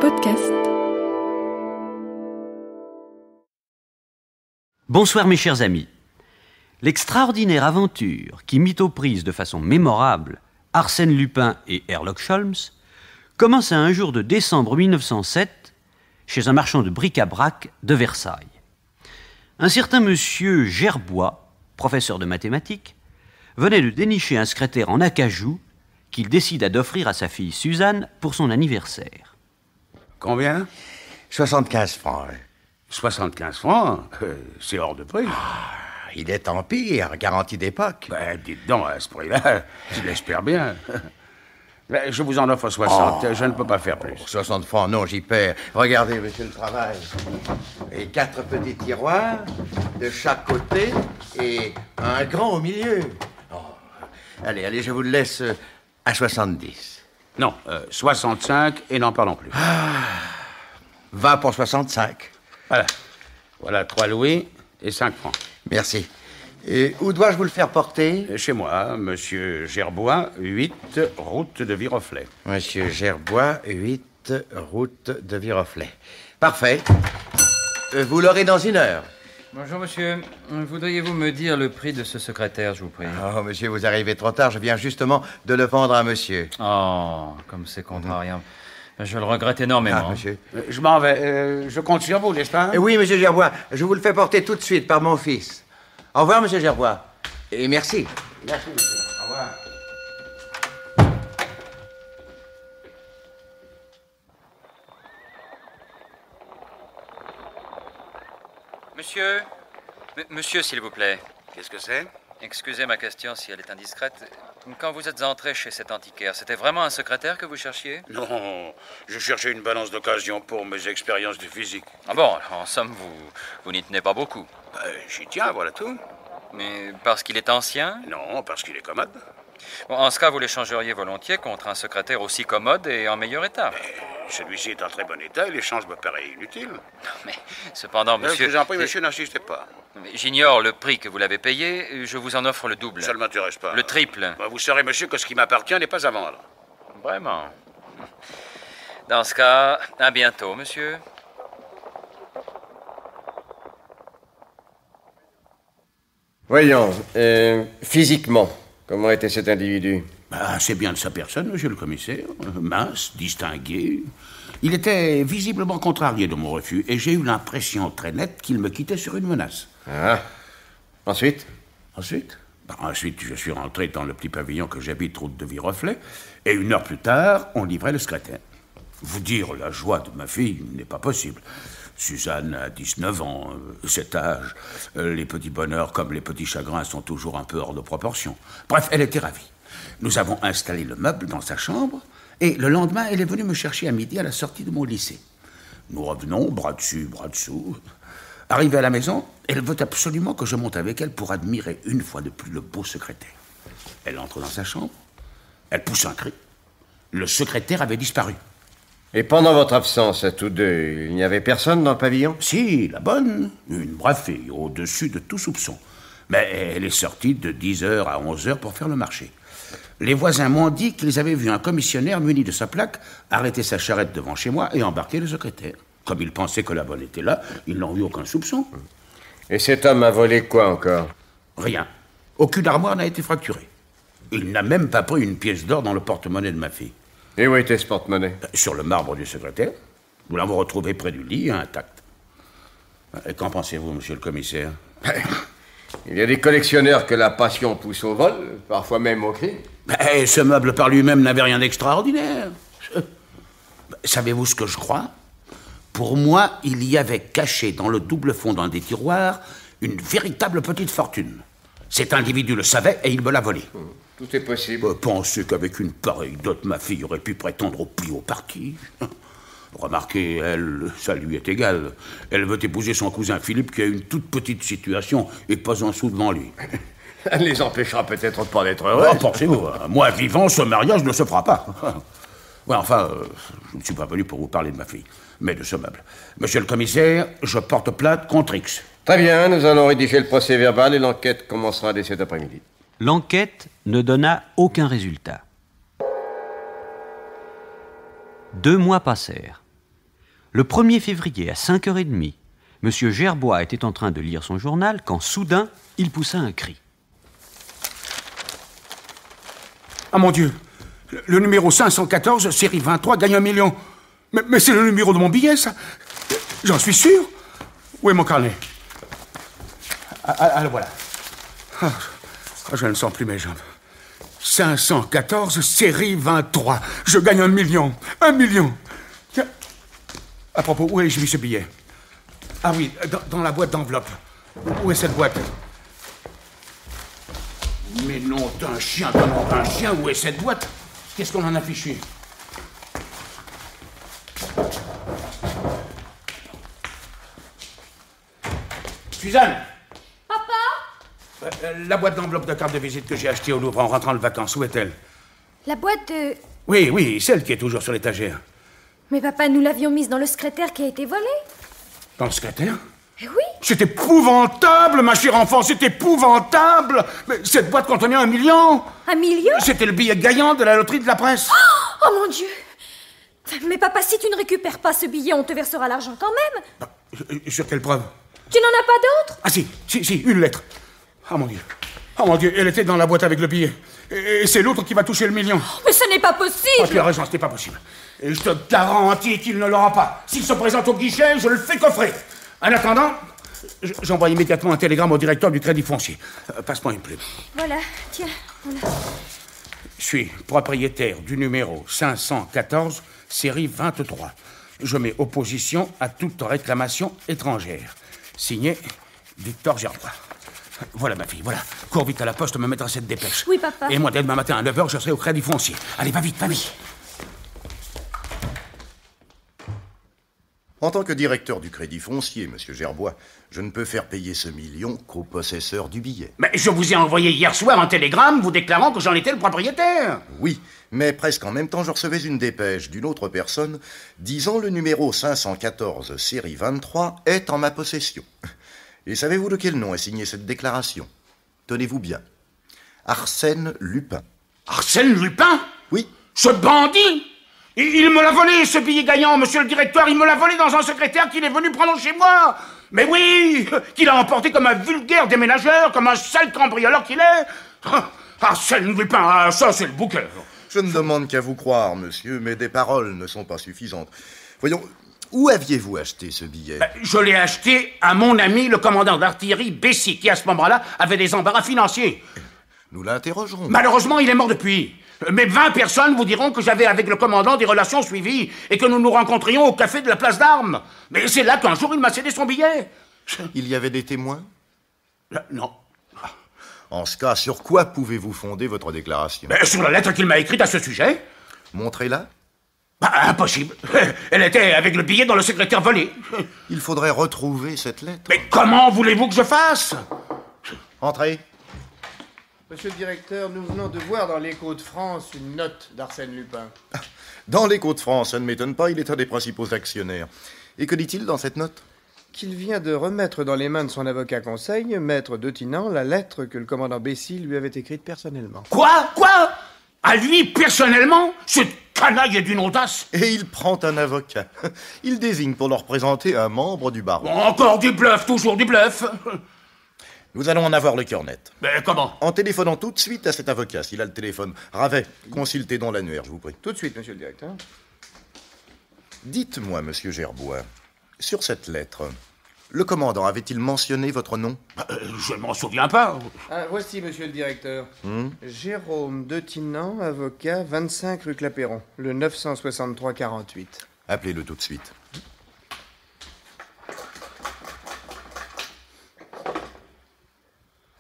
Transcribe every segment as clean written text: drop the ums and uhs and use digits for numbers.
Podcast. Bonsoir mes chers amis. L'extraordinaire aventure qui mit aux prises de façon mémorable Arsène Lupin et Herlock Sholmes commence un jour de décembre 1907 chez un marchand de bric-à-brac de Versailles. Un certain monsieur Gerbois, professeur de mathématiques, venait de dénicher un secrétaire en acajou qu'il décida d'offrir à sa fille Suzanne pour son anniversaire. Combien? 75 francs. 75 francs? C'est hors de prix. Il est empire, garantie d'époque. Ben, dites donc, à ce prix-là, je l'espère bien. Ben, je vous en offre 60, je ne peux pas faire plus. 60 francs, non, j'y perds. Regardez, monsieur le travail. Et 4 petits tiroirs de chaque côté et un grand au milieu. Oh. Allez, je vous le laisse à 70. Non, 65 et n'en parlons plus. 20 pour 65. Voilà 3 louis et 5 francs. Merci. Et où dois-je vous le faire porter? Chez moi, monsieur Gerbois, 8, route de Viroflay. Monsieur Gerbois, 8, route de Viroflay. Parfait. Vous l'aurez dans 1 heure. Bonjour, monsieur. Voudriez-vous me dire le prix de ce secrétaire, je vous prie? Oh, monsieur, vous arrivez trop tard. Je viens justement de le vendre à monsieur. Oh, comme c'est contrariant. Je le regrette énormément. Ah, monsieur. Je m'en vais. Je compte sur vous, n'est-ce pas? Oui, monsieur Gerbois. Je vous le fais porter tout de suite par mon fils. Au revoir, monsieur Gerbois. Et merci. Merci, monsieur. Au revoir. Monsieur? Monsieur, s'il vous plaît. Qu'est-ce que c'est? Excusez ma question si elle est indiscrète. Quand vous êtes entré chez cet antiquaire, c'était vraiment un secrétaire que vous cherchiez? Non, je cherchais une balance d'occasion pour mes expériences de physique. Ah bon, en somme, vous n'y tenez pas beaucoup. J'y tiens, voilà tout. Mais parce qu'il est ancien? Non, parce qu'il est commode. Bon, en ce cas, vous l'échangeriez volontiers contre un secrétaire aussi commode et en meilleur état. Celui-ci est en très bon état et l'échange me paraît inutile. Mais cependant, monsieur... Je vous en prie, monsieur, n'insistez pas. J'ignore le prix que vous l'avez payé, je vous en offre le double. Ça ne m'intéresse pas. Le triple. Vous saurez, monsieur, que ce qui m'appartient n'est pas à vendre. Vraiment. Dans ce cas, à bientôt, monsieur. Voyons, physiquement, comment était cet individu? C'est bien de sa personne, monsieur le commissaire. Mince, distingué. Il était visiblement contrarié de mon refus et j'ai eu l'impression très nette qu'il me quittait sur une menace. Ah. Ensuite? Ensuite, je suis rentré dans le petit pavillon que j'habite, route de Viroflay, et 1 heure plus tard, on livrait le secrétaire. Vous dire la joie de ma fille n'est pas possible. Suzanne a 19 ans, cet âge. Les petits bonheurs comme les petits chagrins sont toujours un peu hors de proportion. Bref, elle était ravie. Nous avons installé le meuble dans sa chambre, et le lendemain, elle est venue me chercher à midi à la sortie de mon lycée. Nous revenons, bras dessus, bras dessous. Arrivée à la maison, elle veut absolument que je monte avec elle pour admirer une fois de plus le beau secrétaire. Elle entre dans sa chambre, elle pousse un cri. Le secrétaire avait disparu. Et pendant votre absence à tous deux, il n'y avait personne dans le pavillon? Si, la bonne, une brave fille, au-dessus de tout soupçon. Mais elle est sortie de 10h à 11h pour faire le marché. Les voisins m'ont dit qu'ils avaient vu un commissionnaire muni de sa plaque arrêter sa charrette devant chez moi et embarquer le secrétaire. Comme ils pensaient que la bonne était là, ils n'ont eu aucun soupçon. Et cet homme a volé quoi encore? Rien. Aucune armoire n'a été fracturée. Il n'a même pas pris une pièce d'or dans le porte-monnaie de ma fille. Et où était ce porte-monnaie? Sur le marbre du secrétaire. Nous l'avons retrouvé près du lit, intact. Et qu'en pensez-vous, monsieur le commissaire? Il y a des collectionneurs que la passion pousse au vol, parfois même au crime. Ce meuble par lui-même n'avait rien d'extraordinaire. Savez-vous ce que je crois? Pour moi, il y avait caché dans le double fond d'un des tiroirs une véritable petite fortune. Cet individu le savait et il me l'a volé. Tout est possible. Pensez qu'avec une pareille dot, ma fille aurait pu prétendre au plus haut parti. Remarquez, elle, ça lui est égal. Elle veut épouser son cousin Philippe qui a une toute petite situation et pas un sou devant lui. Elle les empêchera peut-être pas d'être heureux. Pensez-vous, moi vivant, ce mariage ne se fera pas. Ouais, enfin, je ne suis pas venu pour vous parler de ma fille, mais de ce meuble. Monsieur le commissaire, je porte plainte contre X. Très bien, nous allons rédiger le procès-verbal et l'enquête commencera dès cet après-midi. L'enquête ne donna aucun résultat. 2 mois passèrent. Le 1er février, à 5h30, M. Gerbois était en train de lire son journal quand, soudain, il poussa un cri. Ah mon Dieu, le numéro 514, série 23, gagne 1 million. Mais c'est le numéro de mon billet, ça. J'en suis sûr. Où est mon carnet? Ah, le voilà. Ah, je ne sens plus mes jambes. 514, série 23. Je gagne 1 million. 1 million. Tiens. À propos, où ai-je mis ce billet? Ah oui, dans la boîte d'enveloppe. Où est cette boîte? Mais non d'un chien, où est cette boîte? Qu'est-ce qu'on en a fichu? Suzanne! Papa? La boîte d'enveloppe de carte de visite que j'ai achetée au Louvre en rentrant de vacances, où est-elle? La boîte de... Oui, celle qui est toujours sur l'étagère. Mais papa, nous l'avions mise dans le secrétaire qui a été volé. Dans le secrétaire? Eh oui. C'est épouvantable, ma chère enfant, c'est épouvantable! Mais cette boîte contenait 1 million! 1 million? C'était le billet gagnant de la loterie de la presse. Oh mon Dieu! Mais papa, si tu ne récupères pas ce billet, on te versera l'argent quand même. Sur quelle preuve? Tu n'en as pas d'autre? Ah si, une lettre. Ah mon Dieu, elle était dans la boîte avec le billet. Et c'est l'autre qui va toucher le million. Mais ce n'est pas possible! Ah, tu as raison, ce n'est pas possible. Et je te garantis qu'il ne l'aura pas. S'il se présente au guichet, je le fais coffrer. En attendant, j'envoie immédiatement un télégramme au directeur du Crédit Foncier. Passe-moi une plume. Voilà, tiens, voilà. Je suis propriétaire du numéro 514, série 23. Je mets opposition à toute réclamation étrangère. Signé Victor Gerbois. Voilà ma fille, voilà. Cours vite à la poste me mettre cette dépêche. Oui, papa. Et moi, dès demain matin à 9h, je serai au Crédit Foncier. Allez, va vite, va vite. En tant que directeur du Crédit Foncier, monsieur Gerbois, je ne peux faire payer ce million qu'au possesseur du billet. Mais je vous ai envoyé hier soir un télégramme vous déclarant que j'en étais le propriétaire. Oui, mais presque en même temps, je recevais une dépêche d'une autre personne disant le numéro 514, série 23, est en ma possession. Et savez-vous de quel nom est signée cette déclaration? Tenez-vous bien. Arsène Lupin. Arsène Lupin? Oui. Ce bandit! Il me l'a volé, ce billet gagnant, monsieur le directeur. Il me l'a volé dans un secrétaire qu'il est venu prendre chez moi. Mais oui, qu'il a emporté comme un vulgaire déménageur, comme un sale cambrioleur qu'il est. Arsène Lupin, ah, ça c'est le bouquet. Je ne demande qu'à vous croire, monsieur, mais des paroles ne sont pas suffisantes. Voyons, où aviez-vous acheté ce billet? Je l'ai acheté à mon ami, le commandant d'artillerie Bessy, qui à ce moment-là avait des embarras financiers. Nous l'interrogerons. Malheureusement, il est mort depuis. Mais 20 personnes vous diront que j'avais avec le commandant des relations suivies et que nous nous rencontrions au café de la Place d'Armes. Mais c'est là qu'un jour il m'a cédé son billet. Il y avait des témoins? Non. En ce cas, sur quoi pouvez-vous fonder votre déclaration? Sur la lettre qu'il m'a écrite à ce sujet. Montrez-la. Impossible. Elle était avec le billet dans le secrétaire volé. Il faudrait retrouver cette lettre. Mais comment voulez-vous que je fasse? Entrez. Monsieur le directeur, nous venons de voir dans l'Écho de France une note d'Arsène Lupin. Dans l'Écho de France, ça ne m'étonne pas, il est un des principaux actionnaires. Et que dit-il dans cette note? Qu'il vient de remettre dans les mains de son avocat conseil, maître Dottinan, la lettre que le commandant Bessy lui avait écrite personnellement. Quoi? À lui, personnellement? Ce canaille est d'une audace. Et il prend un avocat. Il désigne pour le représenter un membre du barreau. Encore du bluff, toujours du bluff. Nous allons en avoir le cœur net. Mais comment? En téléphonant tout de suite à cet avocat, s'il a le téléphone. Ravet, consultez donc l'annuaire, je vous prie. Tout de suite, monsieur le directeur. Dites-moi, monsieur Gerbois, sur cette lettre, le commandant avait-il mentionné votre nom? Je ne m'en souviens pas. Voici, monsieur le directeur. Jérôme Dottinan, avocat, 25 rue Clapeyron, le 963-48. Appelez-le tout de suite.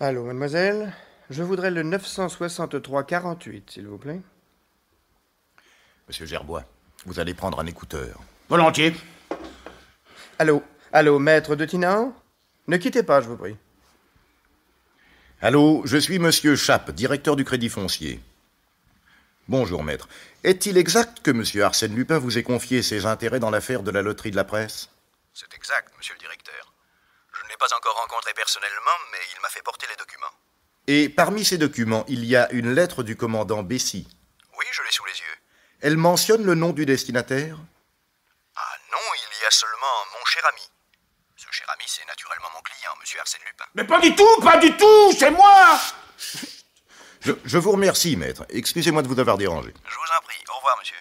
Allô, mademoiselle. Je voudrais le 963-48, s'il vous plaît. Monsieur Gerbois, vous allez prendre un écouteur. Volontiers. Allô, maître Dottinan? Ne quittez pas, je vous prie. Allô, je suis monsieur Chappe, directeur du Crédit Foncier. Bonjour, maître. Est-il exact que monsieur Arsène Lupin vous ait confié ses intérêts dans l'affaire de la loterie de la presse? C'est exact, monsieur le directeur. Je ne l'ai pas encore rencontré personnellement, mais il m'a fait porter les documents. Et parmi ces documents, il y a une lettre du commandant Bessy. Oui, je l'ai sous les yeux. Elle mentionne le nom du destinataire? Ah non, il y a seulement mon cher ami. Ce cher ami, c'est naturellement mon client, monsieur Arsène Lupin. Mais pas du tout, c'est moi! Je vous remercie, maître. Excusez-moi de vous avoir dérangé. Je vous en prie. Au revoir, monsieur.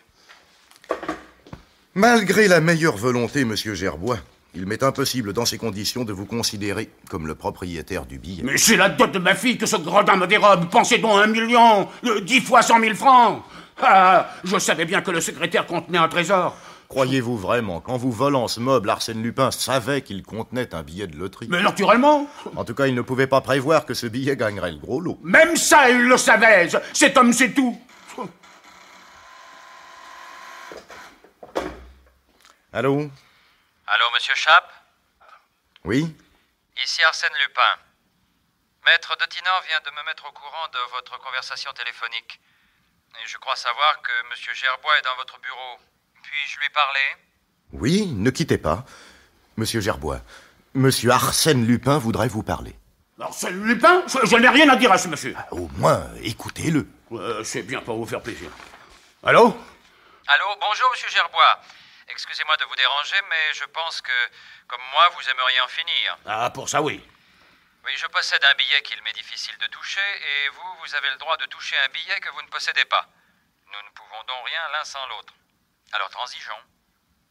Malgré la meilleure volonté, monsieur Gerbois, il m'est impossible dans ces conditions de vous considérer comme le propriétaire du billet. Mais c'est la dot de ma fille que ce gredin me dérobe. Pensez donc à 1 million, 10 fois 100 000 francs. Ah, je savais bien que le secrétaire contenait un trésor. Croyez-vous vraiment qu'en vous volant ce meuble, Arsène Lupin savait qu'il contenait un billet de loterie? Mais naturellement. En tout cas, il ne pouvait pas prévoir que ce billet gagnerait le gros lot. Même ça, il le savait. Cet homme sait tout. Allô? Allô, monsieur Chappe? Oui? Ici Arsène Lupin. Maître de Tinan vient de me mettre au courant de votre conversation téléphonique. Et je crois savoir que monsieur Gerbois est dans votre bureau. Puis-je lui parler? Oui, ne quittez pas. Monsieur Gerbois, monsieur Arsène Lupin voudrait vous parler. Arsène Lupin? Je n'ai rien à dire à ce monsieur. Au moins, écoutez-le. C'est bien pour vous faire plaisir. Allô? Allô, bonjour monsieur Gerbois. Excusez-moi de vous déranger, mais je pense que, comme moi, vous aimeriez en finir. Ah, pour ça, oui. Oui, je possède un billet qu'il m'est difficile de toucher, et vous avez le droit de toucher un billet que vous ne possédez pas. Nous ne pouvons donc rien l'un sans l'autre. Alors transigeons.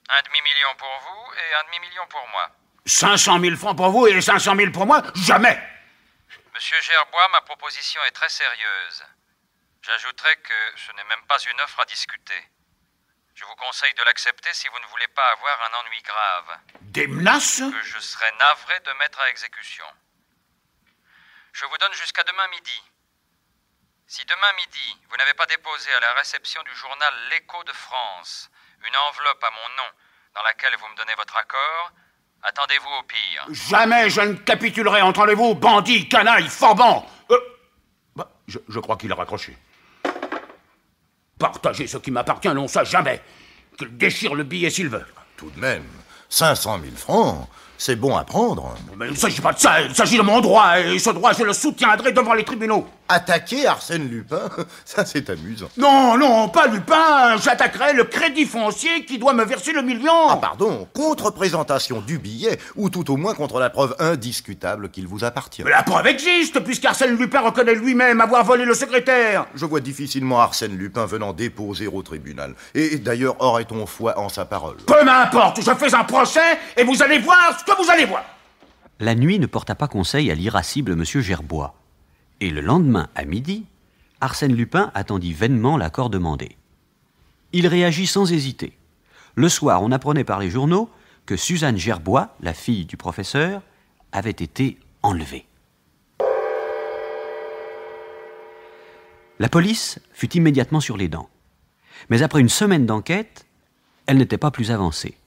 1 demi-million pour vous et 1 demi-million pour moi. 500 000 francs pour vous et 500 000 pour moi? Jamais! Monsieur Gerbois, ma proposition est très sérieuse. J'ajouterai que ce n'est même pas une offre à discuter. Je vous conseille de l'accepter si vous ne voulez pas avoir un ennui grave. Des menaces? Que je serais navré de mettre à exécution. Je vous donne jusqu'à demain midi. Si demain midi, vous n'avez pas déposé à la réception du journal L'Écho de France une enveloppe à mon nom dans laquelle vous me donnez votre accord, attendez-vous au pire. Jamais je ne capitulerai, entendez-vous, bandit, canaille, forban. Je crois qu'il a raccroché. Partagez ce qui m'appartient, non, ça jamais. Qu'il déchire le billet s'il veut. Tout de même, 500 000 francs, c'est bon à prendre. Mais il ne s'agit pas de ça, il s'agit de mon droit, et ce droit, je le soutiendrai devant les tribunaux. Attaquer Arsène Lupin, ça c'est amusant. Non, pas Lupin, j'attaquerai le crédit foncier qui doit me verser le million. Ah pardon, contre-présentation du billet, ou tout au moins contre la preuve indiscutable qu'il vous appartient. Mais la preuve existe, puisqu'Arsène Lupin reconnaît lui-même avoir volé le secrétaire. Je vois difficilement Arsène Lupin venant déposer au tribunal. Et d'ailleurs, aurait-on foi en sa parole? Peu m'importe, je fais un procès, et vous allez voir ce que vous allez voir. La nuit ne porta pas conseil à l'irascible monsieur Gerbois. Et le lendemain, à midi, Arsène Lupin attendit vainement l'accord demandé. Il réagit sans hésiter. Le soir, on apprenait par les journaux que Suzanne Gerbois, la fille du professeur, avait été enlevée. La police fut immédiatement sur les dents. Mais après une semaine d'enquête, elle n'était pas plus avancée.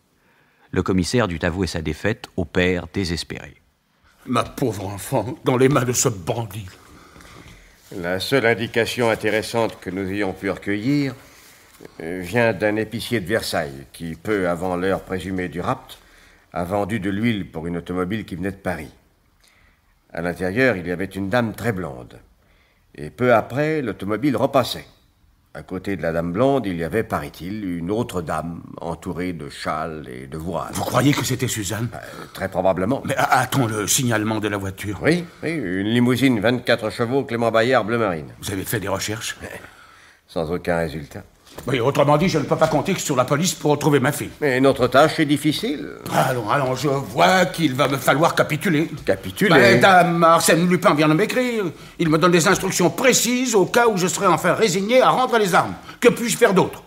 Le commissaire dut avouer sa défaite au père désespéré. Ma pauvre enfant, dans les mains de ce bandit. La seule indication intéressante que nous ayons pu recueillir vient d'un épicier de Versailles qui, peu avant l'heure présumée du rapt, a vendu de l'huile pour une automobile qui venait de Paris. À l'intérieur, il y avait une dame très blonde. Et peu après, l'automobile repassait. À côté de la dame blonde, il y avait, paraît-il, une autre dame entourée de châles et de voiles. Vous croyez que c'était Suzanne? Très probablement. Mais a-t-on le signalement de la voiture? Oui, une limousine 24 chevaux Clément Bayard bleu marine. Vous avez fait des recherches? Sans aucun résultat. Oui, autrement dit, je ne peux pas compter sur la police pour retrouver ma fille. Mais notre tâche est difficile. Allons, je vois qu'il va me falloir capituler. Capituler? Dame Arsène Lupin vient de m'écrire. Il me donne des instructions précises au cas où je serais enfin résigné à rendre les armes. Que puis-je faire d'autre?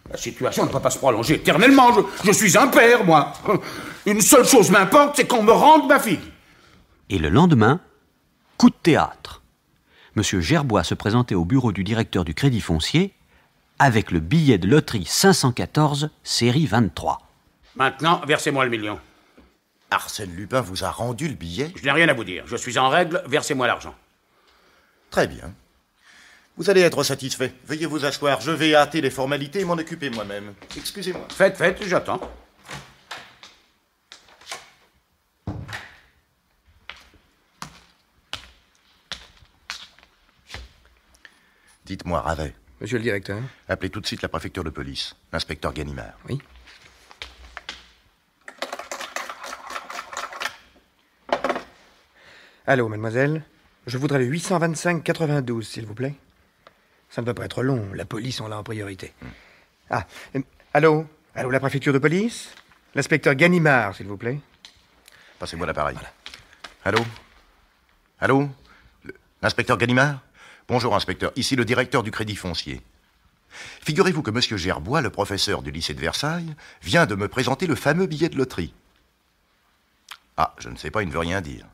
La situation ne peut pas se prolonger éternellement. Je suis un père, moi. Une seule chose m'importe, c'est qu'on me rende ma fille. Et le lendemain, coup de théâtre. Monsieur Gerbois se présentait au bureau du directeur du Crédit Foncier avec le billet de loterie 514, série 23. Maintenant, versez-moi le million. Arsène Lupin vous a rendu le billet? Je n'ai rien à vous dire. Je suis en règle, versez-moi l'argent. Très bien. Vous allez être satisfait. Veuillez vous asseoir. Je vais hâter les formalités et m'en occuper moi-même. Excusez-moi. Faites, j'attends. Dites-moi, Ravet. Monsieur le directeur? Appelez tout de suite la préfecture de police. L'inspecteur Ganimard. Oui. Allô, mademoiselle. Je voudrais le 825-92, s'il vous plaît. Ça ne doit pas être long. La police, on l'a en priorité. Ah, allô? Allô, la préfecture de police? L'inspecteur Ganimard, s'il vous plaît. Passez-moi l'appareil. Allô? Allô? L'inspecteur Ganimard? Bonjour, inspecteur. Ici le directeur du Crédit Foncier. Figurez-vous que M. Gerbois, le professeur du lycée de Versailles, vient de me présenter le fameux billet de loterie. Ah, je ne sais pas, il ne veut rien dire.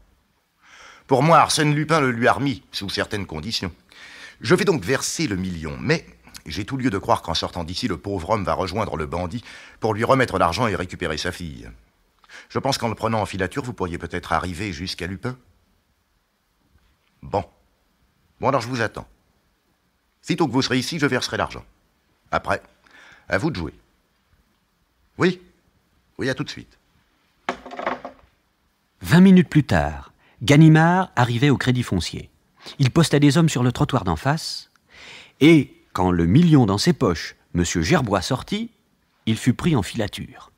Pour moi, Arsène Lupin le lui a remis, sous certaines conditions. Je vais donc verser le million, mais j'ai tout lieu de croire qu'en sortant d'ici, le pauvre homme va rejoindre le bandit pour lui remettre l'argent et récupérer sa fille. Je pense qu'en le prenant en filature, vous pourriez peut-être arriver jusqu'à Lupin. Bon. Bon, alors je vous attends. Sitôt que vous serez ici, je verserai l'argent. Après, à vous de jouer. Oui. Oui, à tout de suite. 20 minutes plus tard, Ganimard arrivait au Crédit Foncier. Il postait des hommes sur le trottoir d'en face, et, quand le million dans ses poches, M. Gerbois sortit, il fut pris en filature.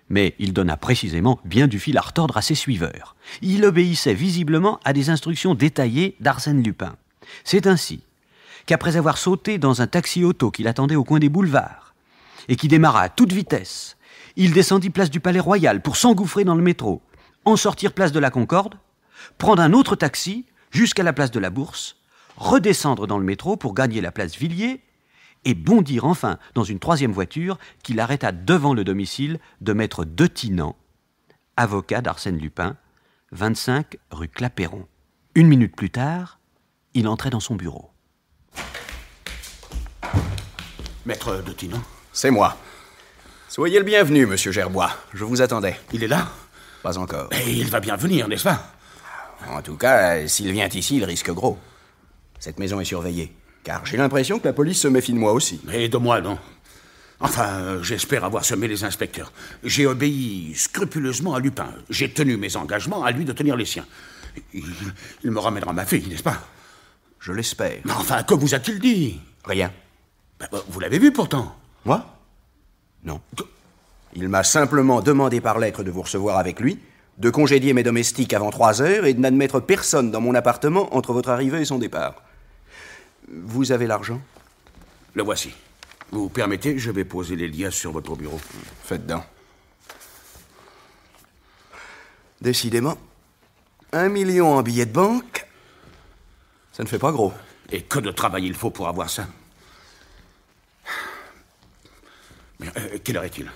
Mais il donna précisément bien du fil à retordre à ses suiveurs. Il obéissait visiblement à des instructions détaillées d'Arsène Lupin. C'est ainsi qu'après avoir sauté dans un taxi-auto qui l'attendait au coin des boulevards, et qui démarra à toute vitesse, il descendit place du Palais Royal pour s'engouffrer dans le métro, en sortir place de la Concorde, prendre un autre taxi jusqu'à la place de la Bourse, redescendre dans le métro pour gagner la place Villiers et bondir enfin dans une troisième voiture qui l'arrêta devant le domicile de maître De Thinan, avocat d'Arsène Lupin, 25 rue Clapeyron. 1 minute plus tard, il entrait dans son bureau. Maître De Thinan? C'est moi. Soyez le bienvenu, monsieur Gerbois. Je vous attendais. Il est là? Pas encore. Et il va bien venir, n'est-ce pas? En tout cas, s'il vient ici, il risque gros. Cette maison est surveillée. Car j'ai l'impression que la police se méfie de moi aussi. Et de moi, non. Enfin, j'espère avoir semé les inspecteurs. J'ai obéi scrupuleusement à Lupin. J'ai tenu mes engagements, à lui de tenir les siens. Il me ramènera ma fille, n'est-ce pas? Je l'espère. Mais enfin, que vous a-t-il dit? Rien. Vous l'avez vu pourtant. Moi? Non. Il m'a simplement demandé par lettre de vous recevoir avec lui, de congédier mes domestiques avant 3 heures et de n'admettre personne dans mon appartement entre votre arrivée et son départ. Vous avez l'argent? Le voici. Vous permettez, je vais poser les liasses sur votre bureau. Faites donc. Décidément, 1 million en billets de banque, ça ne fait pas gros. Et que de travail il faut pour avoir ça. Mais, quelle heure est-il?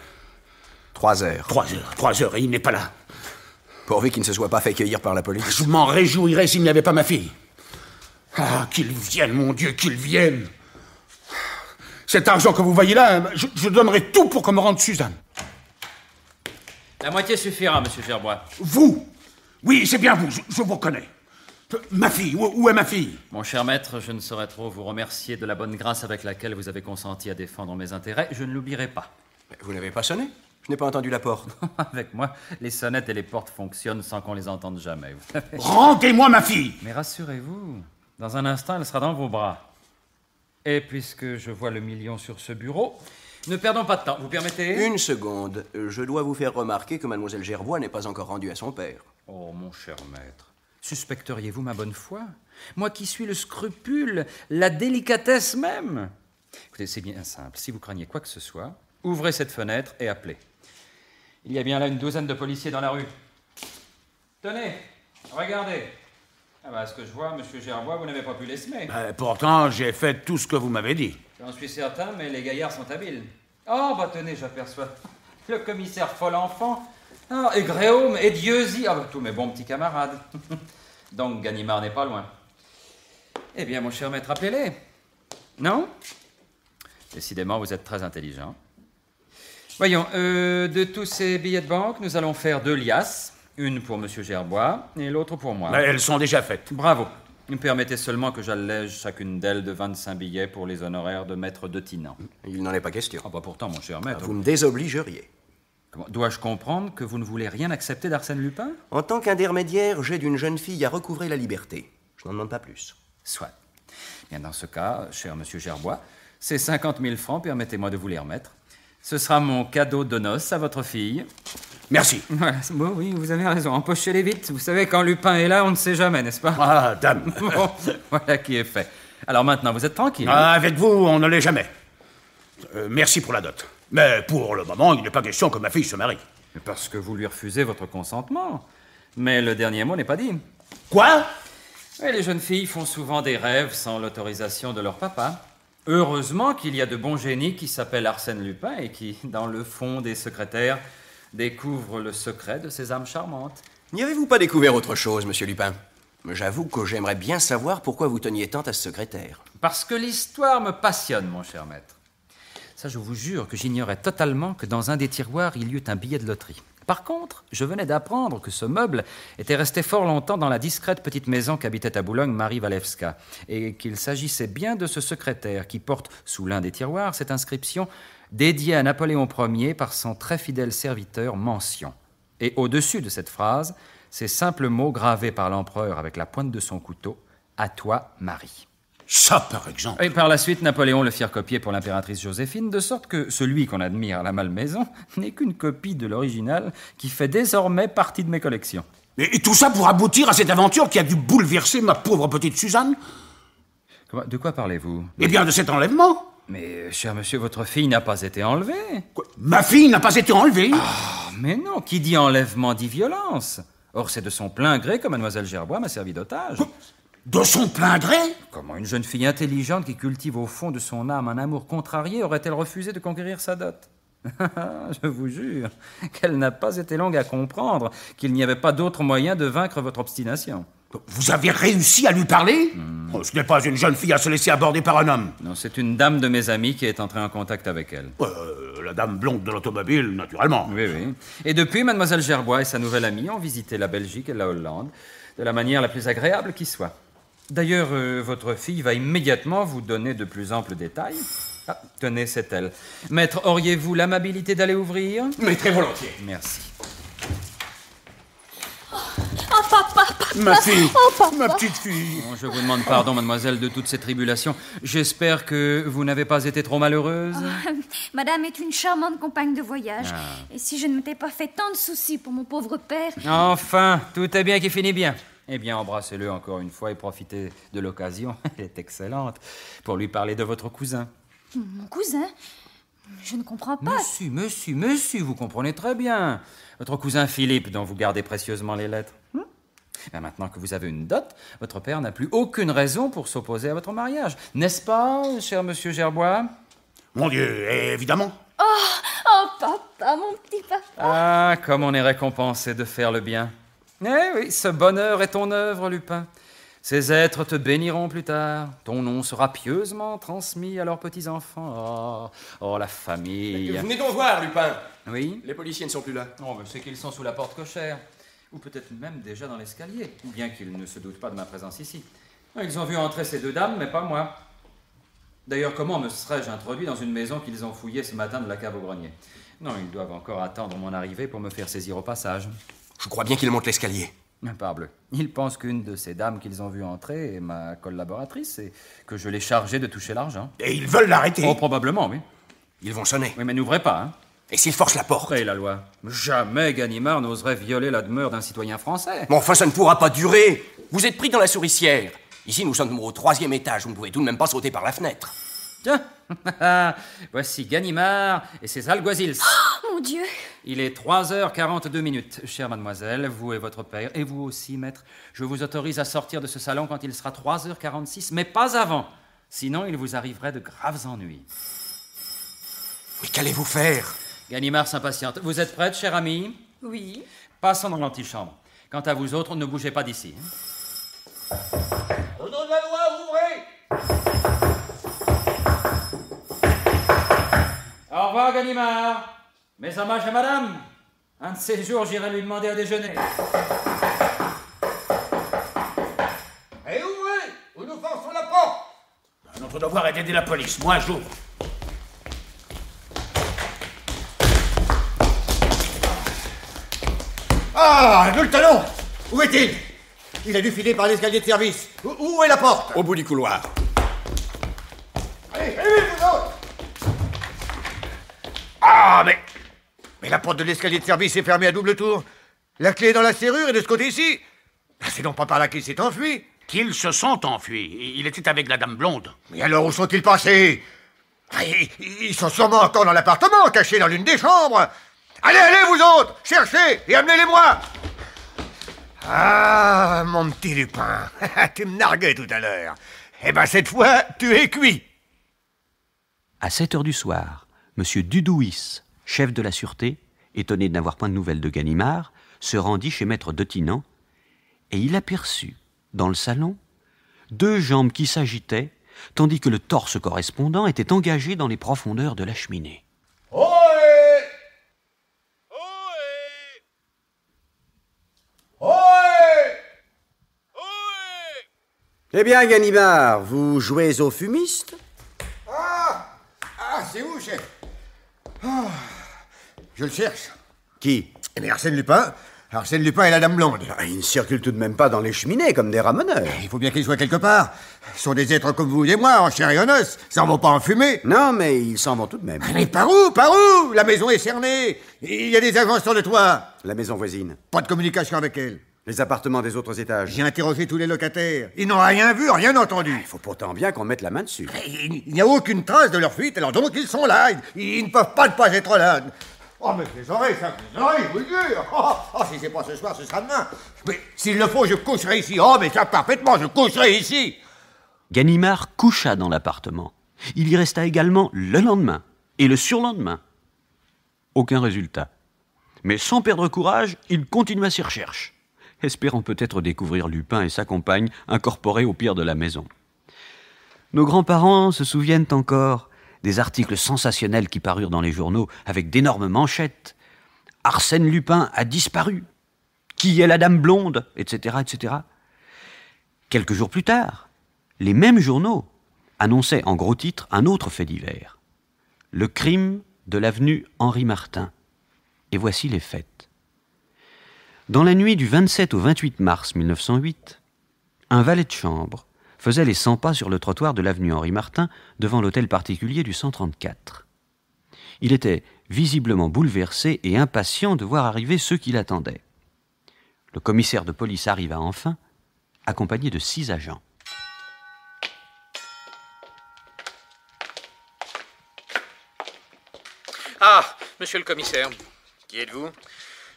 3 heures. 3 heures. 3 heures, et il n'est pas là. Pourvu qu'il ne se soit pas fait cueillir par la police. Je m'en réjouirais s'il n'y avait pas ma fille. Ah, qu'il vienne, mon Dieu, qu'il vienne. Cet argent que vous voyez là, je donnerai tout pour qu'on me rende Suzanne. La moitié suffira, monsieur Gerbois. Vous? Oui, c'est bien vous, je vous reconnais. Ma fille, où est ma fille? Mon cher maître, je ne saurais trop vous remercier de la bonne grâce avec laquelle vous avez consenti à défendre mes intérêts. Je ne l'oublierai pas. Mais vous n'avez pas sonné? Je n'ai pas entendu la porte. Avec moi, les sonnettes et les portes fonctionnent sans qu'on les entende jamais. Rendez-moi ma fille! Mais rassurez-vous, dans un instant, elle sera dans vos bras. Et puisque je vois le million sur ce bureau, ne perdons pas de temps. Vous permettez? 1 seconde. Je dois vous faire remarquer que mademoiselle Gerbois n'est pas encore rendue à son père. Oh, mon cher maître, suspecteriez-vous ma bonne foi? Moi qui suis le scrupule, la délicatesse même. Écoutez, c'est bien simple. Si vous craignez quoi que ce soit, ouvrez cette fenêtre et appelez. Il y a bien là une douzaine de policiers dans la rue. Tenez, regardez. Ah bah, ce que je vois, monsieur Gerbois, vous n'avez pas pu les semer. Pourtant, j'ai fait tout ce que vous m'avez dit. J'en suis certain, mais les gaillards sont habiles. Oh, bah tenez, j'aperçois le commissaire Folenfant. Ah, et Gréaume, et Dieuzy. Ah, bah tous mes bons petits camarades. Donc, Ganimard n'est pas loin. Eh bien, mon cher maître, appelez-les. Non? Décidément, vous êtes très intelligent. Voyons, de tous ces billets de banque, nous allons faire 2 liasses. Une pour monsieur Gerbois et l'autre pour moi. Mais elles sont déjà faites. Bravo. Permettez seulement que j'allège chacune d'elles de 25 billets pour les honoraires de maître De Thinan. Il n'en est pas question. Ah bah pourtant, mon cher maître... Vous me désobligeriez. Dois-je comprendre que vous ne voulez rien accepter d'Arsène Lupin? En tant qu'intermédiaire, j'aide une jeune fille à recouvrer la liberté. Je n'en demande pas plus. Soit. Bien, dans ce cas, cher monsieur Gerbois, ces 50 000 francs, permettez-moi de vous les remettre. Ce sera mon cadeau de noces à votre fille. Merci. Voilà, bon, oui, vous avez raison. Empochez-les vite. Vous savez, quand Lupin est là, on ne sait jamais, n'est-ce pas? Ah, dame. Bon, voilà qui est fait. Alors maintenant, vous êtes tranquille. Ah, avec vous, on ne l'est jamais. Merci pour la dot. Mais pour le moment, il n'est pas question que ma fille se marie. Parce que vous lui refusez votre consentement. Mais le dernier mot n'est pas dit. Quoi? Et les jeunes filles font souvent des rêves sans l'autorisation de leur papa. Heureusement qu'il y a de bons génies qui s'appellent Arsène Lupin et qui, dans le fond des secrétaires, découvrent le secret de ces âmes charmantes. N'y avez-vous pas découvert autre chose, monsieur Lupin? J'avoue que j'aimerais bien savoir pourquoi vous teniez tant à ce secrétaire. Parce que l'histoire me passionne, mon cher maître. Ça, je vous jure que j'ignorais totalement que dans un des tiroirs, il y eut un billet de loterie. Par contre, je venais d'apprendre que ce meuble était resté fort longtemps dans la discrète petite maison qu'habitait à Boulogne Marie Walewska, et qu'il s'agissait bien de ce secrétaire qui porte, sous l'un des tiroirs, cette inscription dédiée à Napoléon Ier par son très fidèle serviteur Mention. Et au-dessus de cette phrase, ces simples mots gravés par l'empereur avec la pointe de son couteau, « À toi, Marie ». Ça, par exemple. Et par la suite, Napoléon le fit copier pour l'impératrice Joséphine, de sorte que celui qu'on admire à la Malmaison n'est qu'une copie de l'original qui fait désormais partie de mes collections. Et tout ça pour aboutir à cette aventure qui a dû bouleverser ma pauvre petite Suzanne? De quoi parlez-vous? Eh bien, de cet enlèvement. Mais, cher monsieur, votre fille n'a pas été enlevée. Quoi? Ma fille n'a pas été enlevée? Oh, mais non, qui dit enlèvement dit violence. Or, c'est de son plein gré que mademoiselle Gerbois m'a servi d'otage. Quoi? De son plein gré? Comment une jeune fille intelligente qui cultive au fond de son âme un amour contrarié aurait-elle refusé de conquérir sa dot? Je vous jure qu'elle n'a pas été longue à comprendre qu'il n'y avait pas d'autre moyen de vaincre votre obstination. Vous avez réussi à lui parler? Oh, ce n'est pas une jeune fille à se laisser aborder par un homme. Non, c'est une dame de mes amis qui est entrée en contact avec elle. La dame blonde de l'automobile, naturellement. Oui, oui. Et depuis, mademoiselle Gerbois et sa nouvelle amie ont visité la Belgique et la Hollande de la manière la plus agréable qui soit. D'ailleurs, votre fille va immédiatement vous donner de plus amples détails. Ah, tenez, c'est elle. Maître, auriez-vous l'amabilité d'aller ouvrir? Mais très volontiers. Merci. Oh, papa! Ma fille! Oh, papa! Ma petite fille! Bon, je vous demande pardon, mademoiselle, de toutes ces tribulations. J'espère que vous n'avez pas été trop malheureuse. Oh, madame est une charmante compagne de voyage. Ah. Et si je ne m'étais pas fait tant de soucis pour mon pauvre père... Enfin, tout est bien qui finit bien. Eh bien, embrassez-le encore une fois et profitez de l'occasion, elle est excellente, pour lui parler de votre cousin. Mon cousin? Je ne comprends pas. Monsieur, vous comprenez très bien. Votre cousin Philippe, dont vous gardez précieusement les lettres. Ben maintenant que vous avez une dot, votre père n'a plus aucune raison pour s'opposer à votre mariage. N'est-ce pas, cher monsieur Gerbois? Mon Dieu, évidemment. Oh, papa, mon petit papa. Ah, comme on est récompensé de faire le bien. Eh oui, ce bonheur est ton œuvre, Lupin. Ces êtres te béniront plus tard. Ton nom sera pieusement transmis à leurs petits-enfants. Oh, la famille. Venez donc voir, Lupin. Oui? Les policiers ne sont plus là. Non, mais c'est qu'ils sont sous la porte cochère. Ou peut-être même déjà dans l'escalier. Bien qu'ils ne se doutent pas de ma présence ici. Ils ont vu entrer ces deux dames, mais pas moi. D'ailleurs, comment me serais-je introduit dans une maison qu'ils ont fouillée ce matin de la cave au grenier? Non, ils doivent encore attendre mon arrivée pour me faire saisir au passage. Je crois bien qu'ils montent l'escalier. Parbleu. Ils pensent qu'une de ces dames qu'ils ont vues entrer est ma collaboratrice et que je l'ai chargée de toucher l'argent. Et ils veulent l'arrêter. Oh, probablement, oui. Ils vont sonner. Oui, mais n'ouvrez pas, hein. Et s'ils forcent la porte? Et la loi. Jamais Ganimard n'oserait violer la demeure d'un citoyen français. Mais enfin, ça ne pourra pas durer. Vous êtes pris dans la souricière. Ici, nous sommes au 3e étage. Vous ne pouvez tout de même pas sauter par la fenêtre. Tiens, voici Ganimard et ses alguazils. Oh, mon Dieu! Il est 3h42. Chère mademoiselle, vous et votre père, et vous aussi, maître, je vous autorise à sortir de ce salon quand il sera 3h46, mais pas avant. Sinon, il vous arriverait de graves ennuis. Mais qu'allez-vous faire? Ganimard s'impatiente. Vous êtes prête, cher amie? Oui. Passons dans l'antichambre. Quant à vous autres, ne bougez pas d'ici. Au nom de la loi, ouvrez! Au revoir, Ganimard. Mes hommages à madame. Un de ces jours, j'irai lui demander à déjeuner. Et ouvrez, ou nous forçons la porte! Notre devoir est d'aider la police. Moi, j'ouvre. Ah, le talon! Où est-il? Il a dû filer par l'escalier de service. Où est la porte? Au bout du couloir. Allez, allez, vous autres! Ah! Ah, mais la porte de l'escalier de service est fermée à double tour. La clé est dans la serrure et de ce côté-ci. C'est donc pas par là qu'il s'est enfui. Qu'ils se sont enfuis. Il était avec la dame blonde. Mais alors où sont-ils passés? Ils sont sûrement encore dans l'appartement, cachés dans l'une des chambres. Allez, allez, vous autres, cherchez et amenez-les-moi. Ah, mon petit Lupin, tu me narguais tout à l'heure. Eh ben, cette fois, tu es cuit. À 7 heures du soir, M. Dudouis, chef de la sûreté, étonné de n'avoir point de nouvelles de Ganimard, se rendit chez maître Detinan, et il aperçut, dans le salon, 2 jambes qui s'agitaient, tandis que le torse correspondant était engagé dans les profondeurs de la cheminée. Ohé! Ohé! Eh bien, Ganimard, vous jouez au fumiste? C'est où, chef? Oh, je le cherche. Qui? Eh bien, Arsène Lupin. Arsène Lupin et la dame blonde. Ils ne circulent tout de même pas dans les cheminées comme des ramoneurs. Il faut bien qu'ils soient quelque part. Ce sont des êtres comme vous et moi, en chair et en os. Ça en vont pas en fumée. Non, mais ils s'en vont tout de même. Mais par où? Par où? La maison est cernée. Il y a des agents sur le toit. La maison voisine. Pas de communication avec elle. Les appartements des autres étages. J'ai interrogé tous les locataires. Ils n'ont rien vu, rien entendu. Il faut pourtant bien qu'on mette la main dessus. Il n'y a aucune trace de leur fuite, alors donc ils sont là. Ils ne peuvent pas ne pas être là. Oh, mais les oreilles, ça, les oreilles, je vous le jure. Oh, si c'est pas ce soir, ce sera demain. Mais s'il le faut, je coucherai ici. Oh, mais ça, parfaitement, je coucherai ici. Ganimard coucha dans l'appartement. Il y resta également le lendemain et le surlendemain. Aucun résultat. Mais sans perdre courage, il continua ses recherches, espérant peut-être découvrir Lupin et sa compagne incorporés au pire de la maison. Nos grands-parents se souviennent encore des articles sensationnels qui parurent dans les journaux avec d'énormes manchettes. « Arsène Lupin a disparu. Qui est la dame blonde ?» etc., etc. Quelques jours plus tard, les mêmes journaux annonçaient en gros titre un autre fait divers. Le crime de l'avenue Henri Martin. Et voici les faits. Dans la nuit du 27 au 28 mars 1908, un valet de chambre faisait les 100 pas sur le trottoir de l'avenue Henri Martin devant l'hôtel particulier du 134. Il était visiblement bouleversé et impatient de voir arriver ceux qui l'attendaient. Le commissaire de police arriva enfin, accompagné de 6 agents. Ah, monsieur le commissaire. Qui êtes-vous?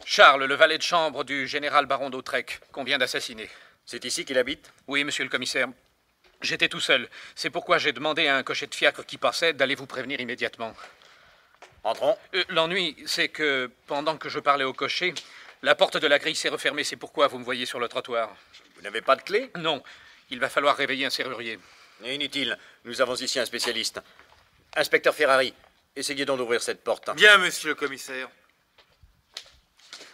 Charles, le valet de chambre du général baron d'Autrec, qu'on vient d'assassiner. C'est ici qu'il habite? Oui, monsieur le commissaire. J'étais tout seul. C'est pourquoi j'ai demandé à un cocher de fiacre qui passait d'aller vous prévenir immédiatement. Entrons. L'ennui, c'est que, pendant que je parlais au cocher, la porte de la grille s'est refermée. C'est pourquoi vous me voyez sur le trottoir. Vous n'avez pas de clé? Non. Il va falloir réveiller un serrurier. Inutile. Nous avons ici un spécialiste. Inspecteur Ferrari, essayez donc d'ouvrir cette porte. Bien, monsieur le commissaire.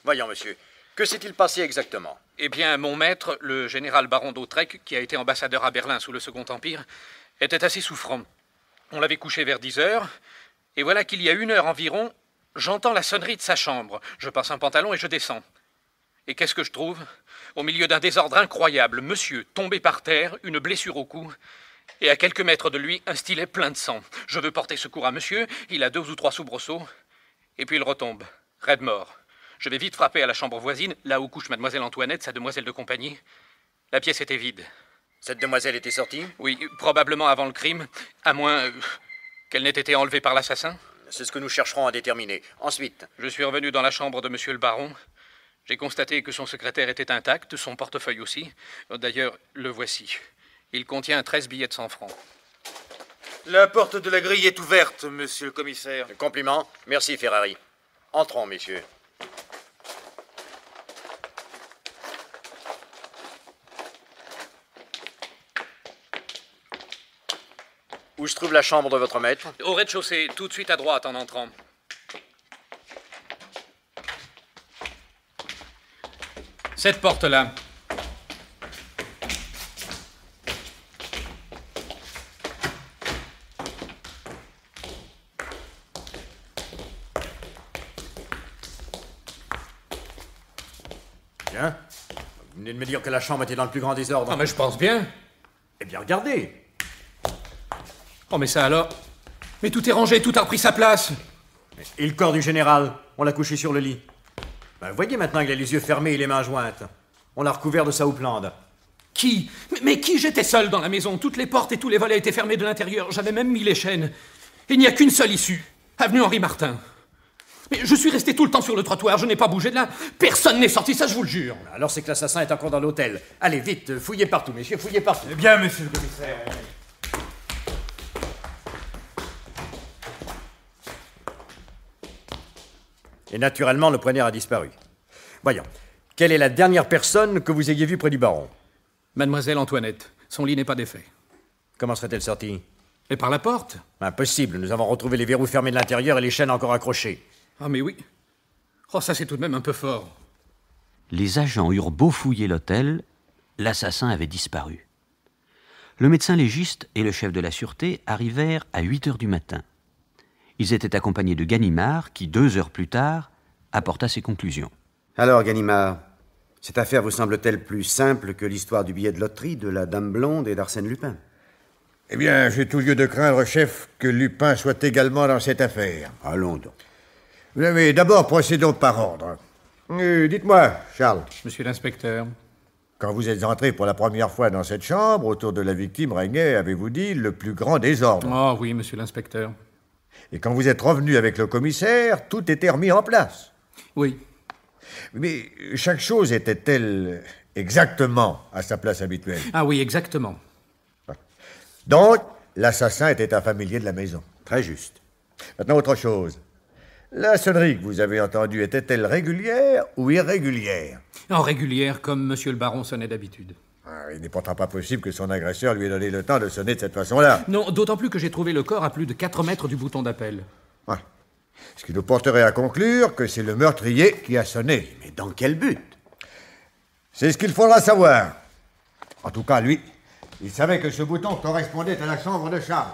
Voyons, monsieur. Que s'est-il passé exactement? Eh bien, mon maître, le général baron d'Autrec, qui a été ambassadeur à Berlin sous le Second Empire, était assez souffrant. On l'avait couché vers 10 heures, et voilà qu'il y a 1 heure environ, j'entends la sonnerie de sa chambre. Je passe un pantalon et je descends. Et qu'est-ce que je trouve? Au milieu d'un désordre incroyable, monsieur tombé par terre, une blessure au cou, et à quelques mètres de lui, un stylet plein de sang. Je veux porter secours à monsieur, il a 2 ou 3 soubresauts, et puis il retombe, raide mort. Je vais vite frapper à la chambre voisine, là où couche mademoiselle Antoinette, sa demoiselle de compagnie. La pièce était vide. Cette demoiselle était sortie? Oui, probablement avant le crime, à moins qu'elle n'ait été enlevée par l'assassin. C'est ce que nous chercherons à déterminer. Ensuite? Je suis revenu dans la chambre de monsieur le baron. J'ai constaté que son secrétaire était intact, son portefeuille aussi. D'ailleurs, le voici. Il contient 13 billets de 100 francs. La porte de la grille est ouverte, monsieur le commissaire. Compliment. Merci, Ferrari. Entrons, messieurs. Où se trouve la chambre de votre maître? Au rez-de-chaussée, tout de suite à droite en entrant. Cette porte-là. Bien. Vous venez de me dire que la chambre était dans le plus grand désordre. Ah, mais je pense bien. Eh bien, regardez. Oh, mais ça alors? Mais tout est rangé, tout a repris sa place. Mais Et le corps du général? On l'a couché sur le lit. Ben, voyez maintenant qu'il a les yeux fermés et les mains jointes. On l'a recouvert de sa houppelande. Qui? Mais qui? J'étais seul dans la maison. Toutes les portes et tous les volets étaient fermés de l'intérieur. J'avais même mis les chaînes. Il n'y a qu'une seule issue. Avenue Henri Martin. Mais je suis resté tout le temps sur le trottoir. Je n'ai pas bougé de là. Personne n'est sorti, ça je vous le jure. Alors c'est que l'assassin est encore dans l'hôtel. Allez, vite, fouillez partout, messieurs, fouillez partout. Bien, monsieur le commissaire. Et naturellement, le poignard a disparu. Voyons, quelle est la dernière personne que vous ayez vue près du baron? Mademoiselle Antoinette. Son lit n'est pas défait. Comment serait-elle sortie? Et par la porte? Impossible, nous avons retrouvé les verrous fermés de l'intérieur et les chaînes encore accrochées. Ah mais oui. Oh, ça c'est tout de même un peu fort. Les agents eurent beau fouiller l'hôtel, l'assassin avait disparu. Le médecin légiste et le chef de la sûreté arrivèrent à 8 heures du matin. Ils étaient accompagnés de Ganimard, qui, 2 heures plus tard, apporta ses conclusions. Alors, Ganimard, cette affaire vous semble-t-elle plus simple que l'histoire du billet de loterie de la Dame Blonde et d'Arsène Lupin? Eh bien, j'ai tout lieu de craindre, chef, que Lupin soit également dans cette affaire. Allons donc. Mais d'abord, procédons par ordre. Dites-moi, Charles. Monsieur l'inspecteur. Quand vous êtes entré pour la première fois dans cette chambre, autour de la victime régnait, avez-vous dit, le plus grand désordre. Oh oui, monsieur l'inspecteur. Et quand vous êtes revenu avec le commissaire, tout était remis en place. Oui. Mais chaque chose était-elle exactement à sa place habituelle? Ah oui, exactement. Donc, l'assassin était un familier de la maison. Très juste. Maintenant, autre chose. La sonnerie que vous avez entendue était-elle régulière ou irrégulière? En régulière, comme monsieur le baron sonnait d'habitude. Il n'est pourtant pas possible que son agresseur lui ait donné le temps de sonner de cette façon-là. Non, d'autant plus que j'ai trouvé le corps à plus de 4 mètres du bouton d'appel. Ouais. Ce qui nous porterait à conclure que c'est le meurtrier qui a sonné. Mais dans quel but? C'est ce qu'il faudra savoir. En tout cas, lui, il savait que ce bouton correspondait à la chambre de Charles.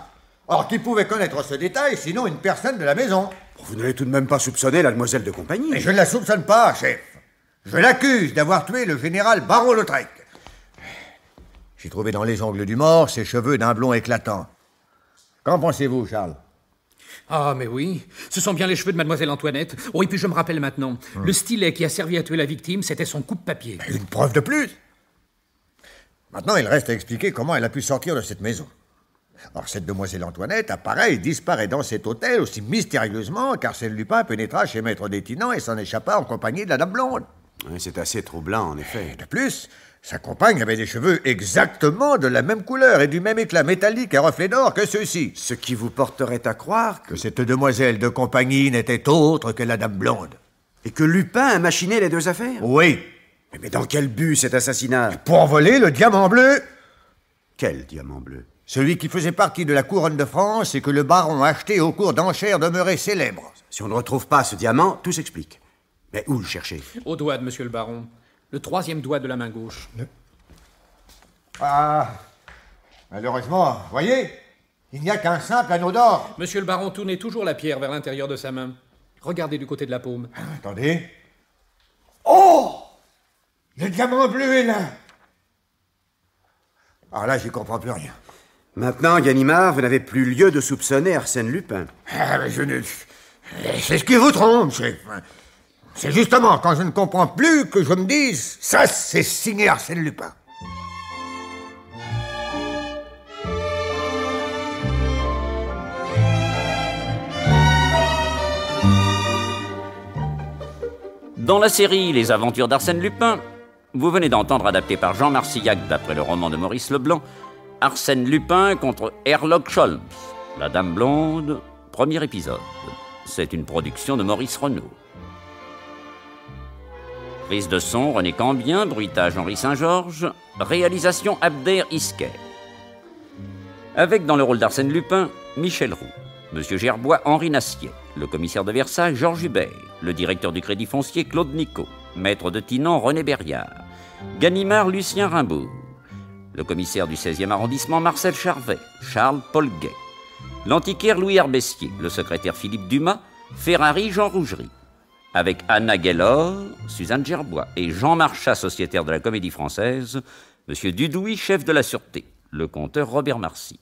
Or, qui pouvait connaître ce détail, sinon une personne de la maison? Vous n'allez tout de même pas soupçonner la demoiselle de compagnie. Mais je ne la soupçonne pas, chef. Je l'accuse d'avoir tué le général Baron Lautrec. J'ai trouvé dans les ongles du mort ses cheveux d'un blond éclatant. Qu'en pensez-vous, Charles? Ah, mais oui, ce sont bien les cheveux de mademoiselle Antoinette. Oh, et puis je me rappelle maintenant, le stylet qui a servi à tuer la victime, c'était son coupe-papier. Une preuve de plus. Maintenant, il reste à expliquer comment elle a pu sortir de cette maison. Or, cette demoiselle Antoinette apparaît et disparaît dans cet hôtel aussi mystérieusement qu'Arsène Lupin pénétra chez Maître Détinant et s'en échappa en compagnie de la Dame Blonde. Oui, c'est assez troublant, en effet. De plus, sa compagne avait des cheveux exactement de la même couleur et du même éclat métallique à reflet d'or que ceux-ci. Ce qui vous porterait à croire que cette demoiselle de compagnie n'était autre que la Dame Blonde. Et que Lupin a machiné les deux affaires? Oui. Mais dans quel but, cet assassinat? Pour voler le diamant bleu. Quel diamant bleu? Celui qui faisait partie de la couronne de France et que le baron a acheté au cours d'enchères demeurées célèbres. Si on ne retrouve pas ce diamant, tout s'explique. Mais où le chercher? Au doigt de monsieur le baron. Le 3e doigt de la main gauche. Ah, malheureusement, voyez, il n'y a qu'un simple anneau d'or. Monsieur le baron tournait toujours la pierre vers l'intérieur de sa main. Regardez du côté de la paume. Attendez. Oh! Le diamant bleu est là. Alors là, j'y comprends plus rien. Maintenant, Ganimard, vous n'avez plus lieu de soupçonner Arsène Lupin. Ah, mais c'est ce qui vous trompe, chef. C'est justement quand je ne comprends plus que je me dise « Ça, c'est signé Arsène Lupin ». Dans la série Les Aventures d'Arsène Lupin, vous venez d'entendre, adapté par Jean Marcillac d'après le roman de Maurice Leblanc, Arsène Lupin contre Herlock Sholmes, la Dame Blonde, premier épisode. C'est une production de Maurice Renaud. Prise de son, René Cambien, bruitage Henri Saint-Georges, réalisation Abder Isquet. Avec dans le rôle d'Arsène Lupin, Michel Roux, Monsieur Gerbois, Henri Nassier, le commissaire de Versailles, Georges Hubert, le directeur du Crédit Foncier, Claude Nicot, maître de Tinan, René Berriard, Ganimard, Lucien Rimbaud, le commissaire du 16e arrondissement, Marcel Charvet, Charles Polguet, l'antiquaire Louis Herbestier, le secrétaire Philippe Dumas, Ferrari, Jean Rougerie, avec Anna Gaylor, Suzanne Gerbois et Jean Marchas, sociétaire de la Comédie Française, Monsieur Dudouis, chef de la Sûreté, le conteur Robert Marcy.